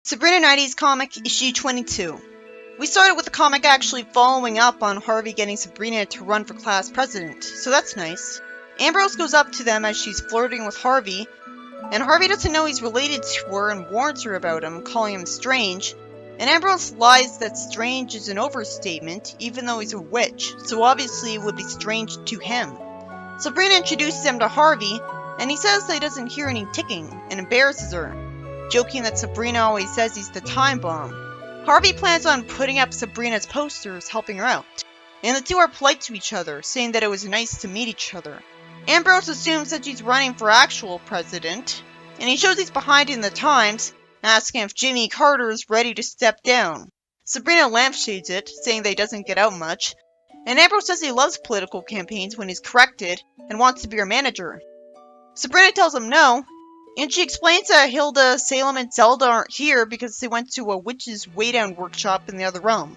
Sabrina 90s comic issue 22. We started with the comic actually following up on Harvey getting Sabrina to run for class president, so that's nice. Ambrose goes up to them as she's flirting with Harvey, and Harvey doesn't know he's related to her and warns her about him, calling him strange, and Ambrose lies that strange is an overstatement, even though he's a witch, so obviously it would be strange to him. Sabrina introduces him to Harvey, and he says that he doesn't hear any ticking, and embarrasses her, joking that Sabrina always says he's the time bomb. Harvey plans on putting up Sabrina's posters, helping her out, and the two are polite to each other, saying that it was nice to meet each other. Ambrose assumes that she's running for actual president, and he shows he's behind in the times, asking if Jimmy Carter is ready to step down. Sabrina lampshades it, saying that he doesn't get out much, and Ambrose says he loves political campaigns when he's corrected and wants to be her manager. Sabrina tells him no, and she explains that Hilda, Salem, and Zelda aren't here because they went to a witch's way-down workshop in the other realm.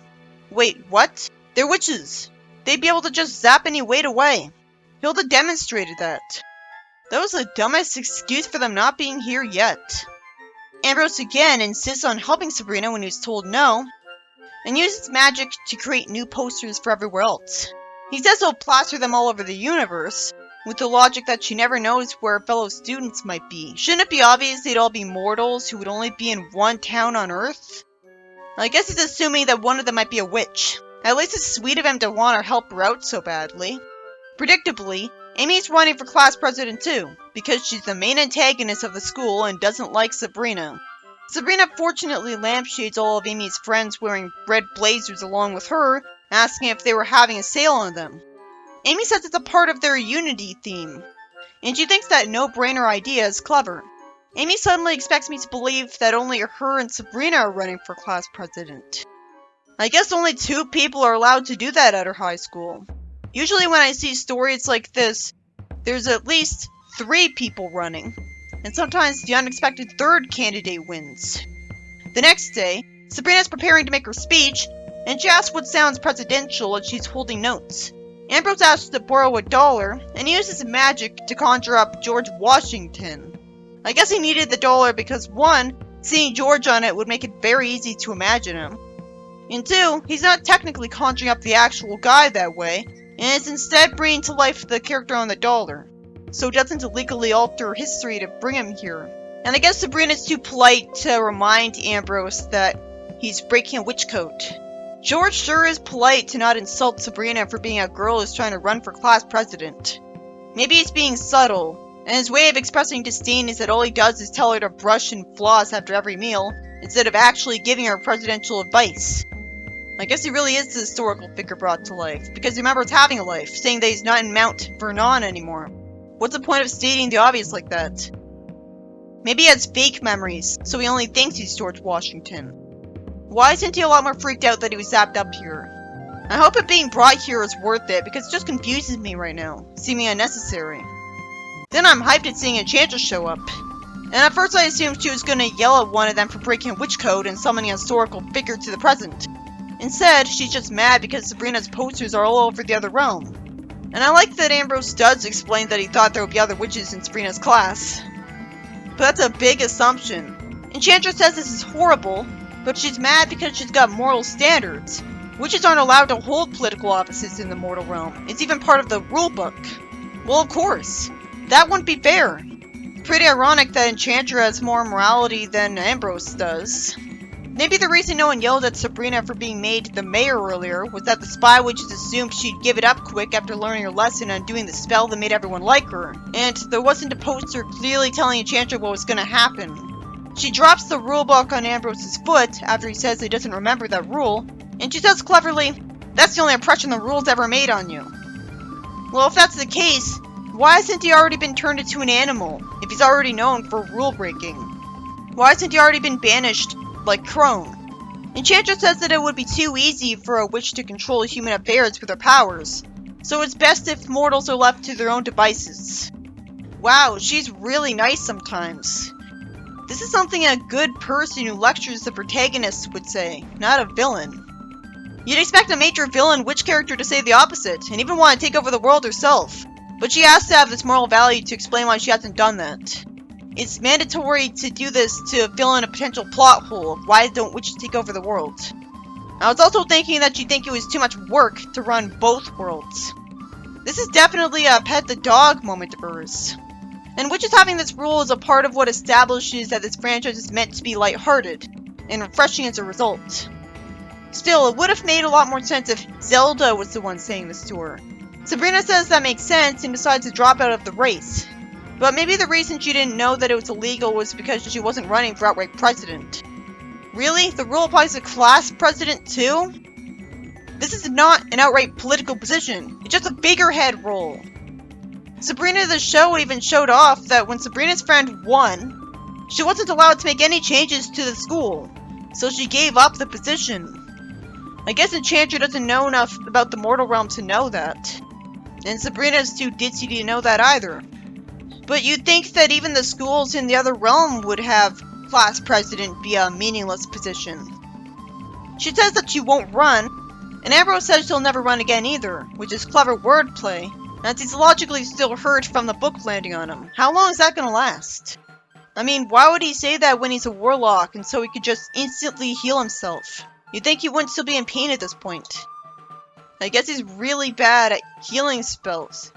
Wait, what? They're witches! They'd be able to just zap any weight away. Hilda demonstrated that. That was the dumbest excuse for them not being here yet. Ambrose again insists on helping Sabrina when he's told no, and uses magic to create new posters for everywhere else. He says he'll plaster them all over the universe, with the logic that she never knows where fellow students might be. Shouldn't it be obvious they'd all be mortals who would only be in one town on Earth? I guess he's assuming that one of them might be a witch. At least it's sweet of him to want to help her out so badly. Predictably, Amy's running for class president too, because she's the main antagonist of the school and doesn't like Sabrina. Sabrina fortunately lampshades all of Amy's friends wearing red blazers along with her, asking if they were having a sale on them. Amy says it's a part of their Unity theme, and she thinks that no-brainer idea is clever. Amy suddenly expects me to believe that only her and Sabrina are running for class president. I guess only 2 people are allowed to do that at her high school. Usually when I see stories like this, there's at least 3 people running, and sometimes the unexpected 3rd candidate wins. The next day, Sabrina's preparing to make her speech, and she asks what sounds presidential as she's holding notes. Ambrose asks to borrow $1, and he uses magic to conjure up George Washington. I guess he needed the dollar because 1, seeing George on it would make it very easy to imagine him. And 2, he's not technically conjuring up the actual guy that way, and is instead bringing to life the character on the dollar, so it doesn't illegally alter history to bring him here. And I guess Sabrina's too polite to remind Ambrose that he's breaking a witch coat. George sure is polite to not insult Sabrina for being a girl who's trying to run for class president. Maybe he's being subtle, and his way of expressing disdain is that all he does is tell her to brush and floss after every meal, instead of actually giving her presidential advice. I guess he really is the historical figure brought to life, because he remembers having a life, saying that he's not in Mount Vernon anymore. What's the point of stating the obvious like that? Maybe he has fake memories, so he only thinks he's George Washington. Why isn't he a lot more freaked out that he was zapped up here? I hope it being brought here is worth it, because it just confuses me right now, seeming unnecessary. Then I'm hyped at seeing Enchantress show up. And at first I assumed she was gonna yell at one of them for breaking a witch code and summoning a historical figure to the present. Instead, she's just mad because Sabrina's posters are all over the other realm. And I like that Ambrose does explain that he thought there would be other witches in Sabrina's class. But that's a big assumption. Enchantress says this is horrible, but she's mad because she's got moral standards. Witches aren't allowed to hold political offices in the mortal realm. It's even part of the rulebook. Well, of course. That wouldn't be fair. Pretty ironic that Enchantress has more morality than Ambrose does. Maybe the reason no one yelled at Sabrina for being made the mayor earlier was that the spy witches assumed she'd give it up quick after learning her lesson on doing the spell that made everyone like her, and there wasn't a poster clearly telling Enchantress what was gonna happen. She drops the rulebook on Ambrose's foot after he says he doesn't remember that rule, and she says cleverly, "That's the only impression the rule's ever made on you." Well, if that's the case, why hasn't he already been turned into an animal, if he's already known for rule breaking? Why hasn't he already been banished like Crone? Enchantress says that it would be too easy for a witch to control human affairs with her powers, so it's best if mortals are left to their own devices. Wow, she's really nice sometimes. This is something a good person who lectures the protagonist would say, not a villain. You'd expect a major villain witch character to say the opposite, and even want to take over the world herself, but she has to have this moral value to explain why she hasn't done that. it's mandatory to do this to fill in a potential plot hole of why don't witches take over the world. I was also thinking that you think it was too much work to run both worlds. This is definitely a pet the dog moment of hers. And witches having this rule is a part of what establishes that this franchise is meant to be lighthearted and refreshing as a result. Still, it would have made a lot more sense if Zelda was the one saying this to her. Sabrina says that makes sense and decides to drop out of the race. But maybe the reason she didn't know that it was illegal was because she wasn't running for outright president. Really? The rule applies to class president too? This is not an outright political position, it's just a figurehead role. Sabrina the show even showed off that when Sabrina's friend won, she wasn't allowed to make any changes to the school, so she gave up the position. I guess Enchantress doesn't know enough about the mortal realm to know that. And Sabrina's too ditzy to know that either. But you'd think that even the schools in the other realm would have class president be a meaningless position. She says that she won't run, and Ambrose says she'll never run again either, which is clever wordplay, as he's logically still hurt from the book landing on him. How long is that gonna last? I mean, why would he say that when he's a warlock and so he could just instantly heal himself? You'd think he wouldn't still be in pain at this point. I guess he's really bad at healing spells.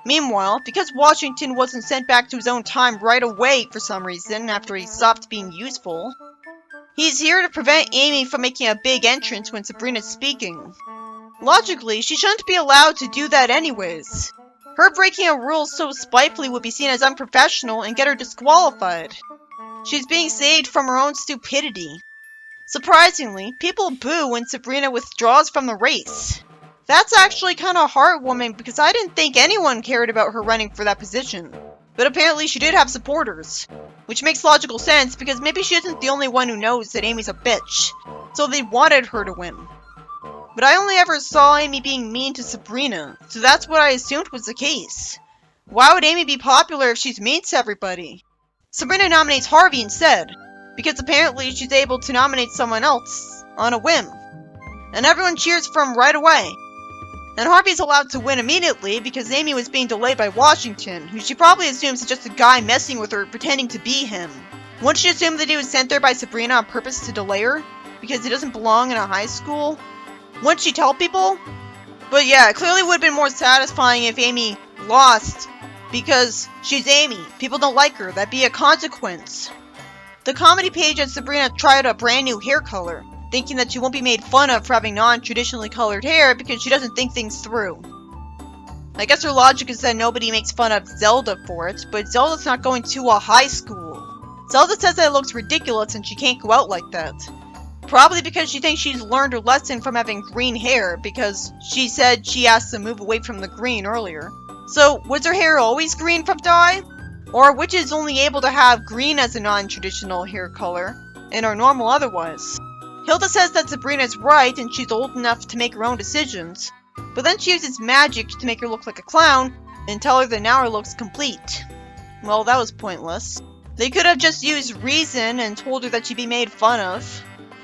Meanwhile, because Washington wasn't sent back to his own time right away for some reason after he stopped being useful, he's here to prevent Amy from making a big entrance when Sabrina's speaking. Logically, she shouldn't be allowed to do that anyways. Her breaking a rule so spitefully would be seen as unprofessional and get her disqualified. She's being saved from her own stupidity. Surprisingly, people boo when Sabrina withdraws from the race. That's actually kinda heartwarming because I didn't think anyone cared about her running for that position. But apparently she did have supporters. Which makes logical sense because maybe she isn't the only one who knows that Amy's a bitch. So they wanted her to win. But I only ever saw Amy being mean to Sabrina, so that's what I assumed was the case. Why would Amy be popular if she's mean to everybody? Sabrina nominates Harvey instead, because apparently she's able to nominate someone else on a whim. And everyone cheers for him right away. And Harvey's allowed to win immediately because Amy was being delayed by Washington, who she probably assumes is just a guy messing with her pretending to be him. Wouldn't she assume that he was sent there by Sabrina on purpose to delay her? Because he doesn't belong in a high school? Wouldn't she tell people? But yeah, it clearly would have been more satisfying if Amy lost because she's Amy. People don't like her. That'd be a consequence. The comedy page has Sabrina try out a brand new hair color, thinking that she won't be made fun of for having non-traditionally colored hair because she doesn't think things through. I guess her logic is that nobody makes fun of Zelda for it, but Zelda's not going to a high school. Zelda says that it looks ridiculous and she can't go out like that. Probably because she thinks she's learned her lesson from having green hair, because she said she asked to move away from the green earlier. So, was her hair always green from dye? Or are witches only able to have green as a non-traditional hair color, and are normal otherwise? Hilda says that Sabrina's right and she's old enough to make her own decisions, but then she uses magic to make her look like a clown, and tell her that now her look's complete. Well, that was pointless. They could have just used reason and told her that she'd be made fun of.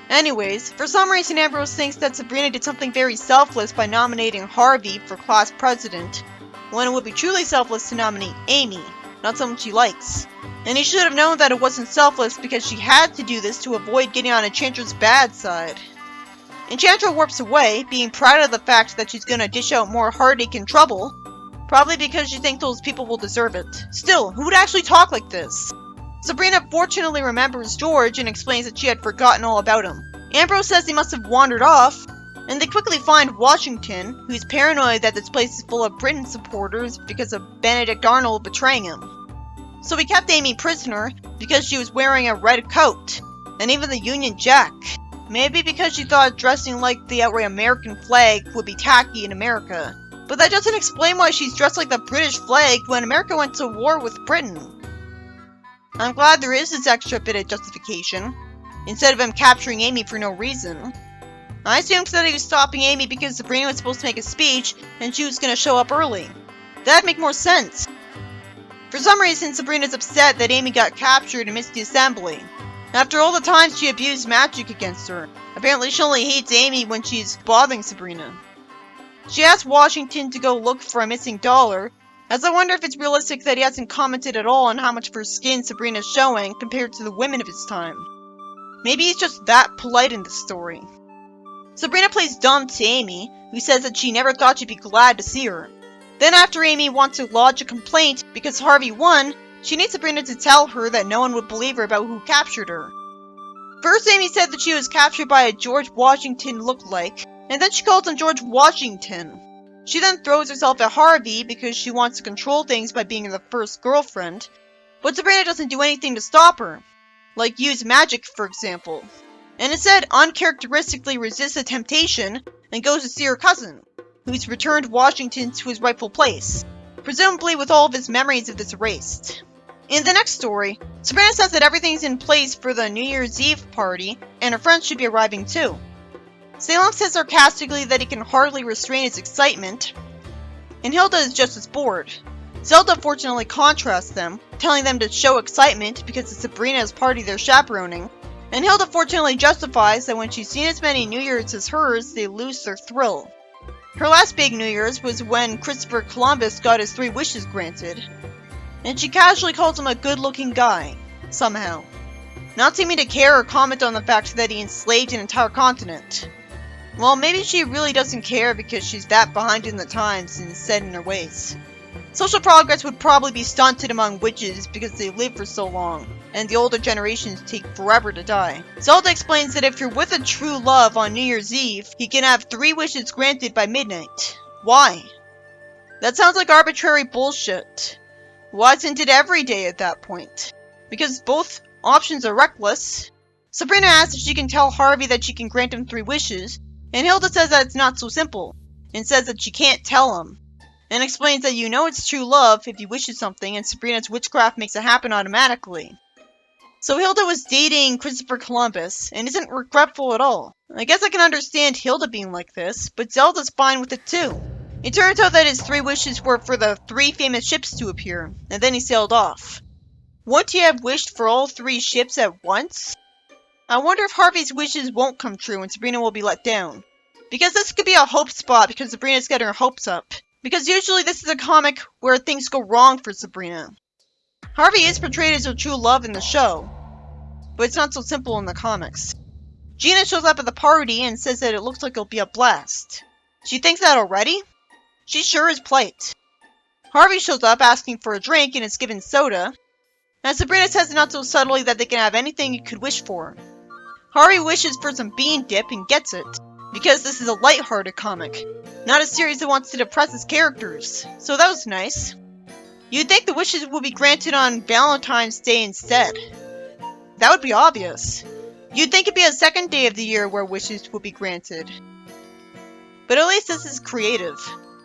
Anyways, for some reason Ambrose thinks that Sabrina did something very selfless by nominating Harvey for class president, when it would be truly selfless to nominate Amy, not someone she likes. And he should have known that it wasn't selfless because she had to do this to avoid getting on Enchantra's bad side. Enchantra warps away, being proud of the fact that she's gonna dish out more heartache and trouble, probably because she thinks those people will deserve it. Still, who would actually talk like this? Sabrina fortunately remembers George and explains that she had forgotten all about him. Ambrose says he must have wandered off, and they quickly find Washington, who's paranoid that this place is full of Britain supporters because of Benedict Arnold betraying him. So he kept Amy prisoner because she was wearing a red coat, and even the Union Jack. Maybe because she thought dressing like the outright American flag would be tacky in America. But that doesn't explain why she's dressed like the British flag when America went to war with Britain. I'm glad there is this extra bit of justification, instead of him capturing Amy for no reason. I assumed that he was stopping Amy because Sabrina was supposed to make a speech and she was going to show up early. That'd make more sense. For some reason, Sabrina's upset that Amy got captured and missed the assembly. After all the times she abused magic against her, apparently she only hates Amy when she's bothering Sabrina. She asks Washington to go look for a missing dollar, As I wonder if it's realistic that he hasn't commented at all on how much of her skin Sabrina's showing compared to the women of his time. Maybe he's just that polite in this story. Sabrina plays dumb to Amy, who says that she never thought she'd be glad to see her. Then after Amy wants to lodge a complaint because Harvey won, she needs Sabrina to tell her that no one would believe her about who captured her. First Amy said that she was captured by a George Washington lookalike, and then she calls him George Washington. She then throws herself at Harvey because she wants to control things by being the first girlfriend, but Sabrina doesn't do anything to stop her, like use magic for example, and instead uncharacteristically resists the temptation and goes to see her cousin, who's returned Washington to his rightful place, presumably with all of his memories of this erased. In the next story, Sabrina says that everything's in place for the New Year's Eve party, and her friends should be arriving too. Salem says sarcastically that he can hardly restrain his excitement, and Hilda is just as bored. Zelda fortunately contrasts them, telling them to show excitement because it's Sabrina's party they're chaperoning, and Hilda fortunately justifies that when she's seen as many New Year's as hers, they lose their thrill. Her last big New Year's was when Christopher Columbus got his 3 wishes granted, and she casually calls him a good-looking guy, somehow, not seeming to care or comment on the fact that he enslaved an entire continent. Well, maybe she really doesn't care because she's that behind in the times and set in her ways. Social progress would probably be stunted among witches because they live for so long, and the older generations take forever to die. Zelda explains that if you're with a true love on New Year's Eve, he can have 3 wishes granted by midnight. Why? That sounds like arbitrary bullshit. Why isn't it every day at that point? Because both options are reckless. Sabrina asks if she can tell Harvey that she can grant him 3 wishes, and Hilda says that it's not so simple, and says that she can't tell him, and explains that you know it's true love if you wish something, and Sabrina's witchcraft makes it happen automatically. So Hilda was dating Christopher Columbus, and isn't regretful at all. I guess I can understand Hilda being like this, but Zelda's fine with it too. It turns out that his 3 wishes were for the 3 famous ships to appear, and then he sailed off. Wouldn't he have wished for all 3 ships at once? I wonder if Harvey's wishes won't come true and Sabrina will be let down. Because this could be a hope spot because Sabrina's getting her hopes up. Because usually this is a comic where things go wrong for Sabrina. Harvey is portrayed as her true love in the show, but it's not so simple in the comics. Gina shows up at the party and says that it looks like it'll be a blast. She thinks that already? She sure is polite. Harvey shows up asking for a drink and is given soda, and Sabrina says not so subtly that they can have anything you could wish for. Harvey wishes for some bean dip and gets it, because this is a light-hearted comic, not a series that wants to depress its characters, so that was nice. You'd think the wishes would be granted on Valentine's Day instead. That would be obvious. You'd think it'd be a second day of the year where wishes would be granted. But at least this is creative.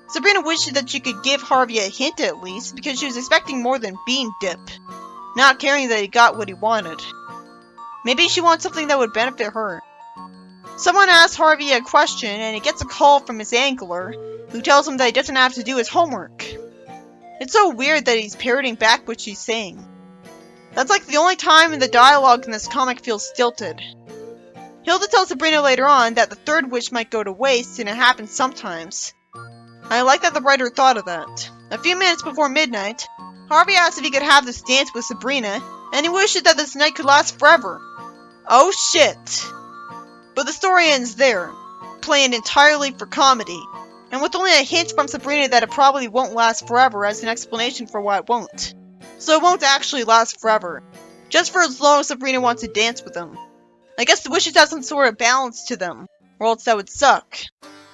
Sabrina wished that she could give Harvey a hint at least, because she was expecting more than bean dip, not caring that he got what he wanted. Maybe she wants something that would benefit her. Someone asks Harvey a question and he gets a call from his angler, who tells him that he doesn't have to do his homework. It's so weird that he's parroting back what she's saying. That's like the only time the dialogue in this comic feels stilted. Hilda tells Sabrina later on that the 3rd wish might go to waste and it happens sometimes. I like that the writer thought of that. A few minutes before midnight, Harvey asks if he could have this dance with Sabrina, and he wishes that this night could last forever. Oh shit! But the story ends there, planned entirely for comedy, and with only a hint from Sabrina that it probably won't last forever as an explanation for why it won't. So it won't actually last forever, just for as long as Sabrina wants to dance with him. I guess the wishes have some sort of balance to them, or else that would suck.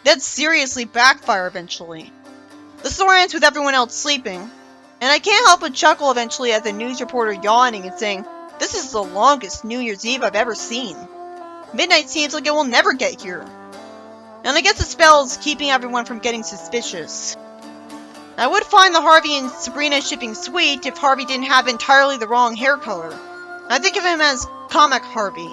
That'd seriously backfire eventually. The story ends with everyone else sleeping, and I can't help but chuckle eventually at the news reporter yawning and saying, "This is the longest New Year's Eve I've ever seen. Midnight seems like it will never get here." And I guess the spell is keeping everyone from getting suspicious. I would find the Harvey and Sabrina shipping sweet if Harvey didn't have entirely the wrong hair color. I think of him as Comic Harvey.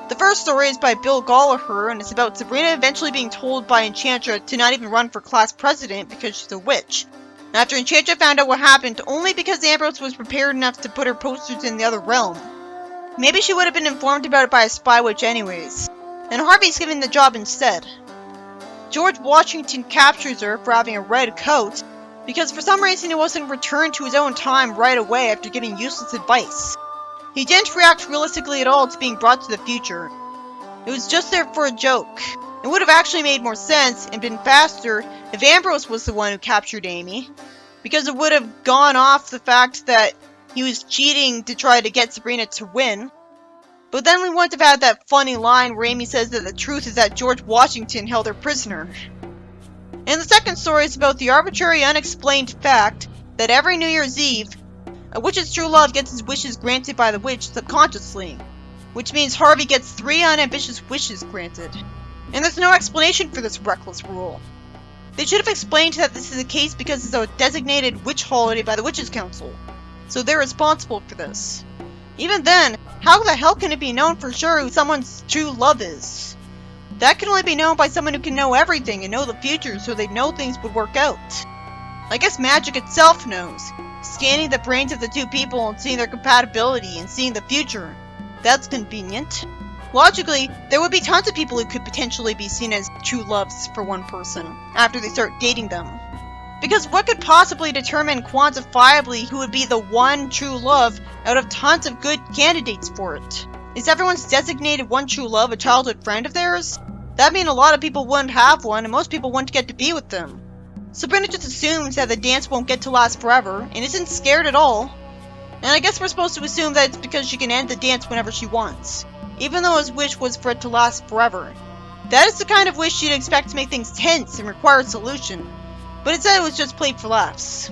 The first story is by Bill Gallagher, and it's about Sabrina eventually being told by Enchantra to not even run for class president because she's a witch. After Enchantra found out what happened only because Ambrose was prepared enough to put her posters in the other realm. Maybe she would have been informed about it by a spy witch anyways, and Harvey's given the job instead. George Washington captures her for having a red coat, because for some reason he wasn't returned to his own time right away after getting useless advice. He didn't react realistically at all to being brought to the future. It was just there for a joke. It would have actually made more sense and been faster if Ambrose was the one who captured Amy, because it would have gone off the fact that he was cheating to try to get Sabrina to win. But then we wouldn't have had that funny line where Amy says that the truth is that George Washington held her prisoner. And the second story is about the arbitrary, unexplained fact that every New Year's Eve, a witch's true love gets his wishes granted by the witch subconsciously, which means Harvey gets 3 unambitious wishes granted. And there's no explanation for this reckless rule. They should have explained that this is the case because it's a designated witch holiday by the Witches' Council, so they're responsible for this. Even then, how the hell can it be known for sure who someone's true love is? That can only be known by someone who can know everything and know the future so they know things would work out. I guess magic itself knows, scanning the brains of the two people and seeing their compatibility and seeing the future. That's convenient. Logically, there would be tons of people who could potentially be seen as true loves for one person after they start dating them. Because what could possibly determine quantifiably who would be the one true love out of tons of good candidates for it? Is everyone's designated one true love a childhood friend of theirs? That'd mean a lot of people wouldn't have one and most people wouldn't get to be with them. Sabrina just assumes that the dance won't get to last forever and isn't scared at all. And I guess we're supposed to assume that it's because she can end the dance whenever she wants, even though his wish was for it to last forever. That is the kind of wish you'd expect to make things tense and require a solution, but instead it was just played for laughs.